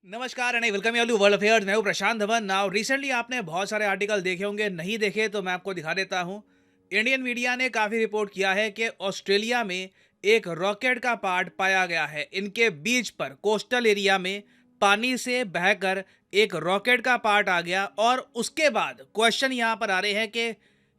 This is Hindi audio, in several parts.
नमस्कार and welcome you world affairs. मैं हूं प्रशांत धवन। नाउ रिसेंटली आपने बहुत सारे आर्टिकल देखे होंगे, नहीं देखे तो मैं आपको दिखा देता हूं। इंडियन मीडिया ने काफ़ी रिपोर्ट किया है कि ऑस्ट्रेलिया में एक रॉकेट का पार्ट पाया गया है। इनके बीच पर कोस्टल एरिया में पानी से बहकर एक रॉकेट का पार्ट आ गया और उसके बाद क्वेश्चन यहाँ पर आ रहे हैं कि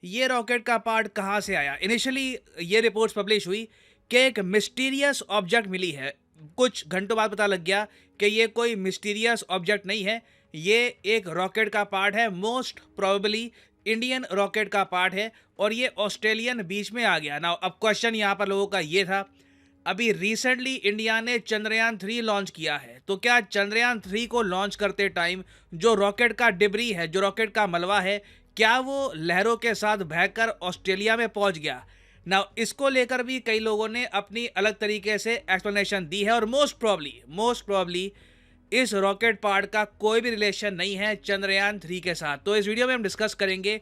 ये रॉकेट का पार्ट कहाँ से आया। इनिशियली ये रिपोर्ट्स पब्लिश हुई कि एक मिस्टीरियस ऑब्जेक्ट मिली है। कुछ घंटों बाद पता लग गया कि ये कोई मिस्टीरियस ऑब्जेक्ट नहीं है, ये एक रॉकेट का पार्ट है। मोस्ट प्रोबेबली इंडियन रॉकेट का पार्ट है और ये ऑस्ट्रेलियन बीच में आ गया। नाउ अब क्वेश्चन यहाँ पर लोगों का ये था, अभी रिसेंटली इंडिया ने चंद्रयान 3 लॉन्च किया है, तो क्या चंद्रयान 3 को लॉन्च करते टाइम जो रॉकेट का डिब्री है, जो रॉकेट का मलबा है, क्या वो लहरों के साथ बहकर ऑस्ट्रेलिया में पहुंच गया? नाउ इसको लेकर भी कई लोगों ने अपनी अलग तरीके से एक्सप्लेनेशन दी है और मोस्ट प्रॉब्ली इस रॉकेट पार्ट का कोई भी रिलेशन नहीं है चंद्रयान 3 के साथ। तो इस वीडियो में हम डिस्कस करेंगे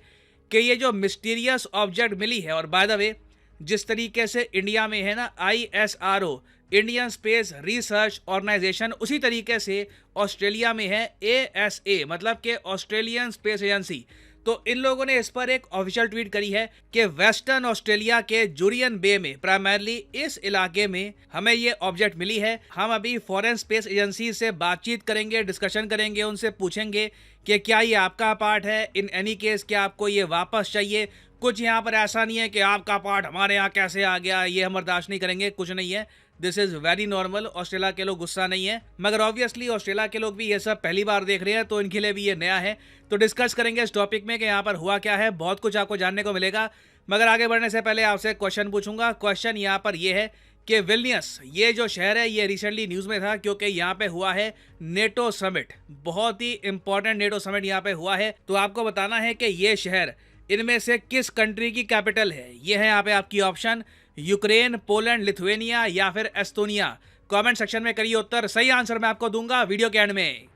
कि ये जो मिस्टीरियस ऑब्जेक्ट मिली है, और बाय द वे जिस तरीके से इंडिया में है ना ISRO, Indian space research organisation, उसी तरीके से ऑस्ट्रेलिया में है ASA, मतलब कि ऑस्ट्रेलियन स्पेस एजेंसी। तो इन लोगों ने इस पर एक ऑफिशियल ट्वीट करी है कि वेस्टर्न ऑस्ट्रेलिया के जुरियन बे में, प्राइमरली इस इलाके में हमें ये ऑब्जेक्ट मिली है। हम अभी फॉरेन स्पेस एजेंसी से बातचीत करेंगे, डिस्कशन करेंगे, उनसे पूछेंगे कि क्या ये आपका पार्ट है, इन एनी केस क्या आपको ये वापस चाहिए। कुछ यहाँ पर ऐसा नहीं है कि आपका पार्ट हमारे यहाँ कैसे आ गया, ये हम बर्दाश्त नहीं करेंगे, कुछ नहीं है। This is very normal. Australia के लोग गुस्सा नहीं है, मगर ऑब्वियसली ऑस्ट्रेलिया के लोग भी ये सब पहली बार देख रहे हैं, तो इनके लिए भी ये नया है। तो डिस्कस करेंगे इस टॉपिक में कि यहाँ पर हुआ क्या है, बहुत कुछ आपको जानने को मिलेगा। मगर आगे बढ़ने से पहले आपसे क्वेश्चन पूछूंगा। क्वेश्चन यहाँ पर ये है कि विल्नियस, ये जो शहर है, ये रिसेंटली न्यूज़ में था क्योंकि यहाँ पे हुआ है नेटो समिट। बहुत ही इंपॉर्टेंट नेटो समिट यहाँ पे हुआ है। तो आपको बताना है कि ये शहर इनमें से किस कंट्री की कैपिटल है। ये है यहाँ पे आपकी ऑप्शन, यूक्रेन, पोलैंड, लिथुएनिया या फिर एस्टोनिया। कमेंट सेक्शन में करिए उत्तर, सही आंसर मैं आपको दूंगा वीडियो के एंड में।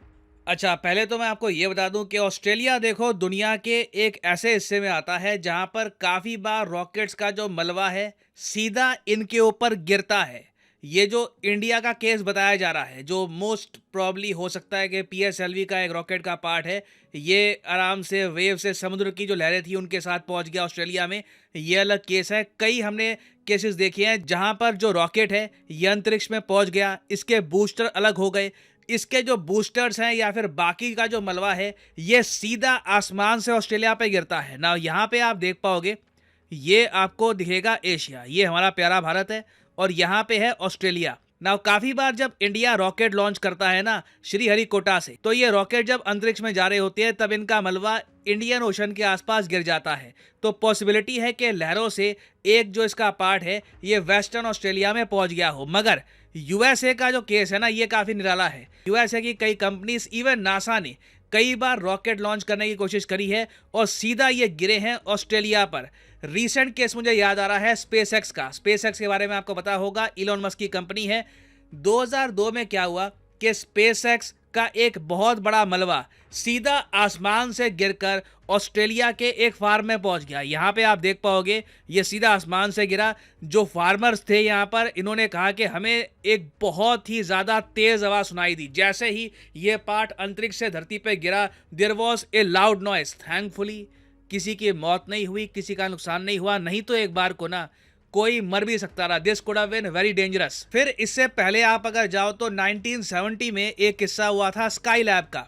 अच्छा, पहले तो मैं आपको ये बता दूं कि ऑस्ट्रेलिया देखो दुनिया के एक ऐसे हिस्से में आता है जहां पर काफ़ी बार रॉकेट्स का जो मलबा है सीधा इनके ऊपर गिरता है। ये जो इंडिया का केस बताया जा रहा है, जो मोस्ट प्रॉब्ली हो सकता है कि PSLV का एक रॉकेट का पार्ट है, ये आराम से वेव से समुद्र की जो लहरें थी उनके साथ पहुंच गया ऑस्ट्रेलिया में। ये अलग केस है। कई हमने केसेस देखे हैं जहां पर जो रॉकेट है ये अंतरिक्ष में पहुंच गया, इसके बूस्टर अलग हो गए, इसके जो बूस्टर्स हैं या फिर बाकी का जो मलबा है ये सीधा आसमान से ऑस्ट्रेलिया पे गिरता है ना। यहाँ पे आप देख पाओगे, ये आपको दिखेगा एशिया, ये हमारा प्यारा भारत है, और यहाँ पे है ऑस्ट्रेलिया। ना काफ़ी बार जब इंडिया रॉकेट लॉन्च करता है ना श्रीहरिकोटा से, तो ये रॉकेट जब अंतरिक्ष में जा रहे होते हैं तब इनका मलबा इंडियन ओशन के आसपास गिर जाता है। तो पॉसिबिलिटी है कि लहरों से एक जो इसका पार्ट है ये वेस्टर्न ऑस्ट्रेलिया में पहुंच गया हो। मगर USA का जो केस है ना ये काफ़ी निराला है। USA की कई कंपनीज, इवन नासा ने कई बार रॉकेट लॉन्च करने की कोशिश करी है और सीधा ये गिरे हैं ऑस्ट्रेलिया पर। रीसेंट केस मुझे याद आ रहा है स्पेसएक्स का। स्पेसएक्स के बारे में आपको पता होगा, इलॉन मस्क की कंपनी है। 2002 में क्या हुआ कि स्पेसएक्स का एक बहुत बड़ा मलबा सीधा आसमान से गिरकर ऑस्ट्रेलिया के एक फार्म में पहुंच गया। यहाँ पे आप देख पाओगे ये सीधा आसमान से गिरा। जो फार्मर्स थे यहाँ पर, इन्होंने कहा कि हमें एक बहुत ही ज़्यादा तेज़ आवाज़ सुनाई दी। जैसे ही ये पार्ट अंतरिक्ष से धरती पे गिरा, there was a loud noise. Thankfully किसी की मौत नहीं हुई, किसी का नुकसान नहीं हुआ, नहीं तो एक बार को ना कोई मर भी सकता रहा। This could have been very dangerous. फिर इससे पहले आप अगर जाओ तो 1970 में एक किस्सा हुआ था स्काई लैब का।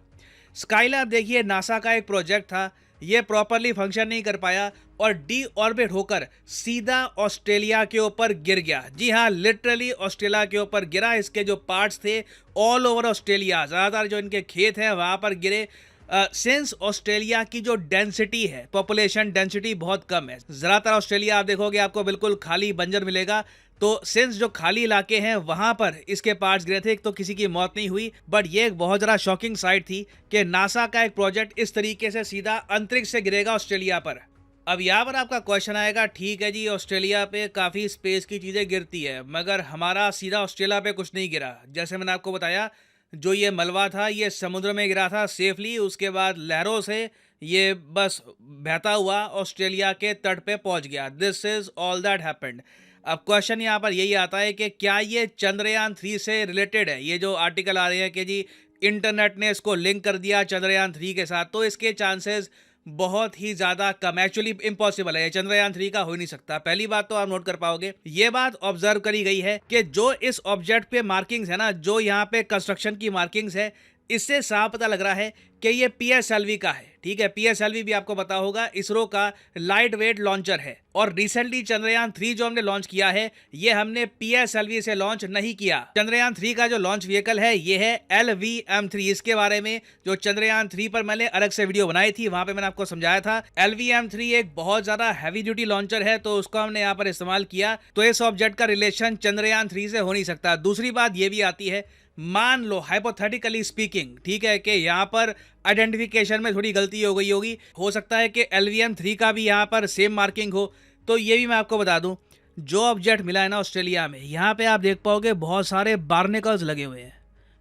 स्काई लैब देखिए नासा का एक प्रोजेक्ट था, ये प्रॉपरली फंक्शन नहीं कर पाया और डी ऑर्बिट होकर सीधा ऑस्ट्रेलिया के ऊपर गिर गया। जी हाँ, लिटरली ऑस्ट्रेलिया के ऊपर गिरा। इसके जो पार्ट्स थे ऑल ओवर ऑस्ट्रेलिया, ज़्यादातर जो इनके खेत हैं वहाँ पर गिरे। सिंस ऑस्ट्रेलिया की जो डेंसिटी है, पॉपुलेशन डेंसिटी बहुत कम है, ज़्यादातर ऑस्ट्रेलिया आप देखोगे आपको बिल्कुल खाली बंजर मिलेगा। तो सिंस जो खाली इलाके हैं वहां पर इसके पार्ट्स गिरे थे, तो किसी की मौत नहीं हुई। बट ये एक बहुत ज़्यादा शॉकिंग साइट थी कि नासा का एक प्रोजेक्ट इस तरीके से सीधा अंतरिक्ष से गिरेगा ऑस्ट्रेलिया पर। अब यहाँ पर आपका क्वेश्चन आएगा, ठीक है जी ऑस्ट्रेलिया पे काफ़ी स्पेस की चीज़ें गिरती है, मगर हमारा सीधा ऑस्ट्रेलिया पे कुछ नहीं गिरा। जैसे मैंने आपको बताया, जो ये मलबा था ये समुद्र में गिरा था सेफली, उसके बाद लहरों से ये बस बहता हुआ ऑस्ट्रेलिया के तट पे पहुंच गया। This is all that happened. अब क्वेश्चन यहाँ पर यही आता है कि क्या ये चंद्रयान 3 से रिलेटेड है। ये जो आर्टिकल आ रहे हैं कि जी इंटरनेट ने इसको लिंक कर दिया चंद्रयान 3 के साथ, तो इसके चांसेस बहुत ही ज्यादा कम, एक्चुअली इम्पॉसिबल है, ये चंद्रयान 3 का हो ही नहीं सकता। पहली बात तो आप नोट कर पाओगे, ये बात ऑब्जर्व करी गई है कि जो इस ऑब्जेक्ट पे मार्किंग्स है ना, जो यहाँ पे कंस्ट्रक्शन की मार्किंग्स है, इससे साफ पता लग रहा है कि ये पीएसएलवी का है। ठीक है, पीएसएलवी भी आपको पता होगा इसरो का लाइट वेट लॉन्चर है। और रिसेंटली चंद्रयान 3 जो हमने लॉन्च किया है, ये हमने पीएसएलवी से लॉन्च नहीं किया। चंद्रयान 3 का जो लॉन्च व्हीकल है ये है LVM-3। इसके बारे में जो चंद्रयान 3 पर मैंने अलग से वीडियो बनाई थी, वहां पे मैंने आपको समझाया था। LVM-3 एक बहुत ज्यादा हैवी ड्यूटी लॉन्चर है, तो उसको हमने यहाँ पर इस्तेमाल किया, तो इस ऑब्जेक्ट का रिलेशन चंद्रयान 3 से हो नहीं सकता। दूसरी बात ये भी आती है, मान लो हाइपोथेटिकली स्पीकिंग, ठीक है, कि यहाँ पर आइडेंटिफिकेशन में थोड़ी गलती हो गई होगी, हो सकता है कि LVM-3 का भी यहाँ पर सेम मार्किंग हो। तो ये भी मैं आपको बता दूं, जो ऑब्जेक्ट मिला है ना ऑस्ट्रेलिया में, यहाँ पे आप देख पाओगे बहुत सारे बार्नेकल्स लगे हुए हैं।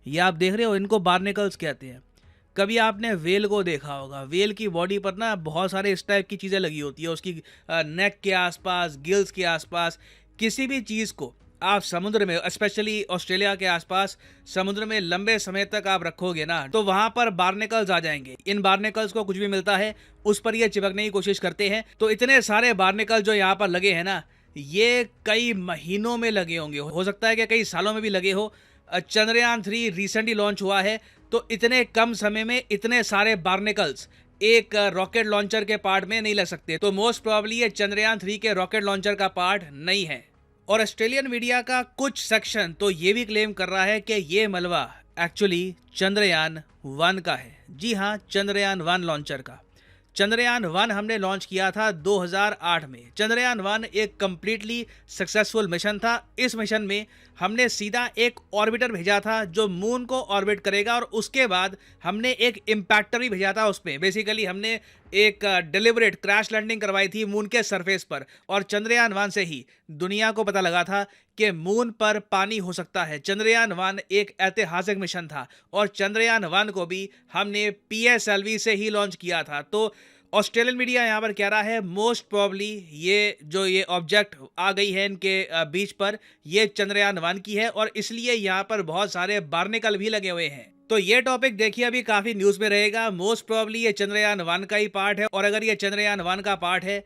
ये आप देख रहे हो, इनको बार्नेकल्स कहते हैं। कभी आपने वेल को देखा होगा, वेल की बॉडी पर ना बहुत सारे इस टाइप की चीज़ें लगी होती है, उसकी नेक के आसपास, गिल्स के आसपास। किसी भी चीज़ को आप समुद्र में, स्पेशली ऑस्ट्रेलिया के आसपास समुद्र में लंबे समय तक आप रखोगे ना, तो वहां पर बार्नेकल्स आ जाएंगे। इन बार्नेकल्स को कुछ भी मिलता है उस पर ये चिपकने की कोशिश करते हैं। तो इतने सारे बार्नेकल जो यहाँ पर लगे हैं ना, ये कई महीनों में लगे होंगे, हो सकता है कि कई सालों में भी लगे हो। चंद्रयान 3 रिसेंटली लॉन्च हुआ है, तो इतने कम समय में इतने सारे बार्नेकल्स एक रॉकेट लॉन्चर के पार्ट में नहीं लग सकते। तो मोस्ट प्रोबेबली ये चंद्रयान 3 के रॉकेट लॉन्चर का पार्ट नहीं है। और ऑस्ट्रेलियन मीडिया का कुछ सेक्शन तो ये भी क्लेम कर रहा है कि ये मलबा एक्चुअली चंद्रयान 1 का है। जी हाँ, चंद्रयान 1 लॉन्चर का। चंद्रयान 1 हमने लॉन्च किया था 2008 में। चंद्रयान 1 एक कंप्लीटली सक्सेसफुल मिशन था। इस मिशन में हमने सीधा एक ऑर्बिटर भेजा था जो मून को ऑर्बिट करेगा, और उसके बाद हमने एक इम्पैक्टर भी भेजा था उसमें। बेसिकली हमने एक डिलिबरेट क्रैश लैंडिंग करवाई थी मून के सरफेस पर, और चंद्रयान 1 से ही दुनिया को पता लगा था कि मून पर पानी हो सकता है। चंद्रयान 1 एक ऐतिहासिक मिशन था, और चंद्रयान 1 को भी हमने पीएसएलवी से ही लॉन्च किया था। तो ऑस्ट्रेलियन मीडिया यहाँ पर कह रहा है मोस्ट प्रोबेबली ये ऑब्जेक्ट आ गई है इनके बीच पर, ये चंद्रयान 1 की है, और इसलिए यहाँ पर बहुत सारे बार्नेकल भी लगे हुए हैं। तो ये टॉपिक देखिए अभी काफी न्यूज में रहेगा। मोस्ट प्रोबेबली ये चंद्रयान 1 का ही पार्ट है, और अगर ये चंद्रयान 1 का पार्ट है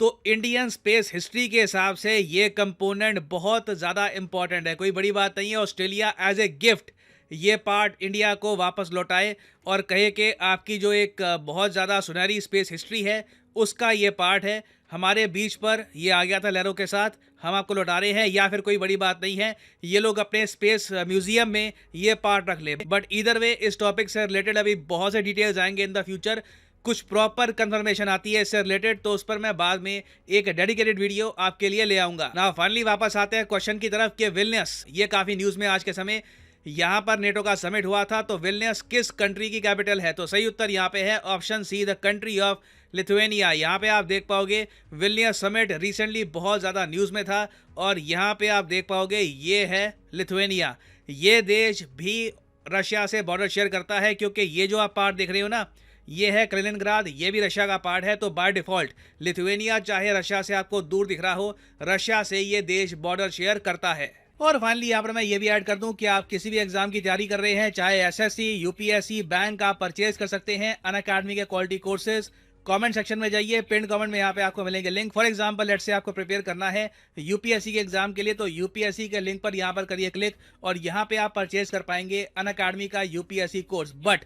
तो इंडियन स्पेस हिस्ट्री के हिसाब से ये कंपोनेंट बहुत ज़्यादा इंपॉर्टेंट है। कोई बड़ी बात नहीं है, ऑस्ट्रेलिया एज ए गिफ्ट ये पार्ट इंडिया को वापस लौटाए और कहे कि आपकी जो एक बहुत ज़्यादा सुनहरी स्पेस हिस्ट्री है उसका ये पार्ट है। हमारे बीच पर ये आ गया था लहरों के साथ, हम आपको लौटा रहे हैं, या फिर कोई बड़ी बात नहीं है, ये लोग अपने स्पेस म्यूजियम में ये पार्ट रख ले। बट इधर वे इस टॉपिक से रिलेटेड अभी बहुत से डिटेल्स आएंगे इन द फ्यूचर। कुछ प्रॉपर कंफर्मेशन आती है इससे रिलेटेड, तो उस पर मैं बाद में एक डेडिकेटेड वीडियो आपके लिए ले आऊंगा ना। फाइनली वापस आते हैं क्वेश्चन की तरफ कि विल्नियस, ये काफी न्यूज में आज के समय, यहाँ पर नेटो का समिट हुआ था, तो विल्नियस किस कंट्री की कैपिटल है? तो सही उत्तर यहाँ पे है option C, the country of Lithuania. यहाँ पे आप देख पाओगे विल्नियस समिट रिसेंटली बहुत ज़्यादा न्यूज़ में था, और यहाँ पे आप देख पाओगे ये है लिथुएनिया। ये देश भी रशिया से बॉर्डर शेयर करता है, क्योंकि ये जो आप पार्ट देख रहे हो ना, ये है कलिनिनग्राद, ये भी रशिया का पार्ट है। तो बाय डिफॉल्ट लिथुएनिया चाहे रशिया से आपको दूर दिख रहा हो, रशिया से ये देश बॉर्डर शेयर करता है। और फाइनली यहाँ पर मैं ये भी ऐड कर दूं कि आप किसी भी एग्जाम की तैयारी कर रहे हैं, चाहे एसएससी, यूपीएससी, बैंक, आप परचेज कर सकते हैं अनअकैडमी के क्वालिटी कोर्सेज। कमेंट सेक्शन में जाइए, पिन कमेंट में यहाँ पे आपको मिलेंगे link. For example let's say आपको प्रिपेयर करना है यूपीएससी के एग्जाम के लिए, तो यूपीएससी के लिंक पर यहाँ पर करिए क्लिक, और यहाँ पे आप परचेज कर पाएंगे अनअकैडमी का यूपीएससी कोर्स। बट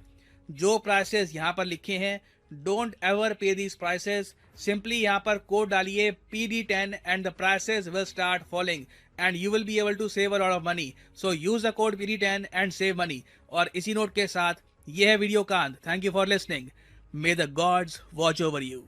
जो प्राइसेस यहाँ पर लिखे हैं, डोंट एवर पे दीज प्राइसेस। सिंपली यहाँ पर कोड डालिए PD10 and the prices will start falling and you will be able to save a lot of money. So use the code PD10 and save money. और इसी नोट के साथ यह है वीडियो का अंत। Thank you for listening. May the gods watch over you.